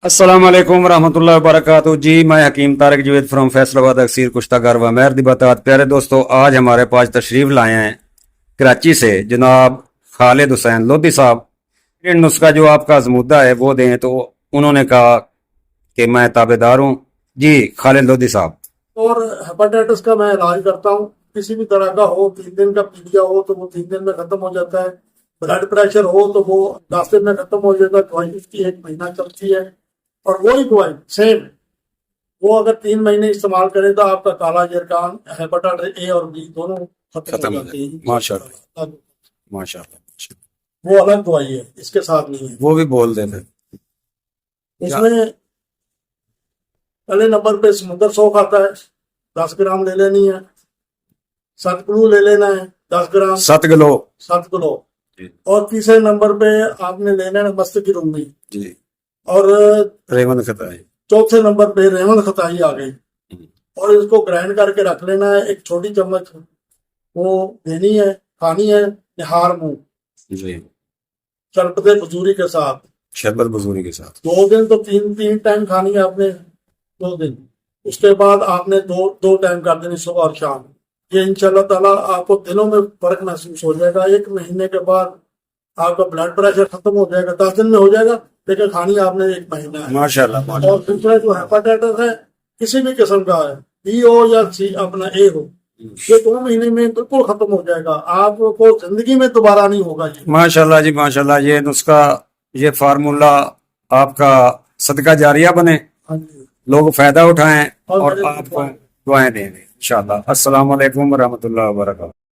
السلام علیکم ورحمۃ اللہ وبرکاتہ جی میں حکیم طارق جوید فرام فیصلہ اکثیر کشتہ گروا مہر دی بتات پیارے دوستو آج ہمارے پاس تشریف لائے ہیں کراچی سے جناب خالد حسین لودھی صاحب نسخہ جو آپ کا ازمودہ ہے وہ دیں تو انہوں نے کہا کہ میں تابع دار ہوں جی خالد لودھی صاحب اور ہیپاٹائٹس کا میں علاج کرتا ہوں کسی بھی طرح کا ہو 3 دن کا پیلیا ہو تو وہ 3 دن میں ختم ہو جاتا ہے بلڈ پریشر ہو تو وہ 10 دن میں ختم ہو جاتا ہے دوائی اس کی 1 مہینہ چلتی ہے اور وہی دوائی سیم وہ اگر 3 مہینے استعمال کریں تو آپ کا کالا جرکان ہیپاٹائٹس اے اور بی دونوں ختم ہو جاتے ہیں ماشاء اللہ ماشاء اللہ وہ الگ دوائی ہے اس کے ساتھ نہیں ہے وہ بھی بول دیں پھر اس میں پہلے نمبر پہ سمندر سوکھ آتا ہے 10 گرام لے لینی ہے ست کلو لے لینا ہے 10 گرام 7 کلو 7 کلو اور تیسرے نمبر پہ آپ نے لینا ہے مست کی رومی جی اور ریون خطا ہے چوتھے نمبر پہ ریون خطائی آ گئی اور اس کو گرائنڈ کر کے رکھ لینا ہے 1 چھوٹی چمچ وہ دینی ہے کھانی ہے نہار منہ جی شربت بزوری کے ساتھ شربت بزوری کے ساتھ 2 دن تو 3 ٹائم کھانی ہے آپ نے 2 دن اس کے بعد آپ نے دو ٹائم کر دینی صبح اور شام یہ انشاءاللہ تعالیٰ آپ کو دنوں میں فرق محسوس ہو جائے گا 1 مہینے کے بعد آپ کا بلڈ پریشر ختم ہو جائے گا 10 دن میں ہو جائے گا لیکن کھانی آپ نے 1 مہینہ ہے ماشاءاللہ اور دوسرا جو ہیپاٹائٹس ہے کسی بھی قسم کا ہے بی ہو یا سی اپنا اے ہو یہ 2 مہینے میں بالکل ختم ہو جائے گا آپ کو زندگی میں دوبارہ نہیں ہوگا یہ ماشاءاللہ جی ماشاءاللہ یہ نسخہ یہ فارمولہ آپ کا صدقہ جاریہ بنے ہاں جی لوگ فائدہ اٹھائیں اور آپ کو دعائیں دیں انشاءاللہ السلام علیکم ورحمۃ اللہ وبرکاتہ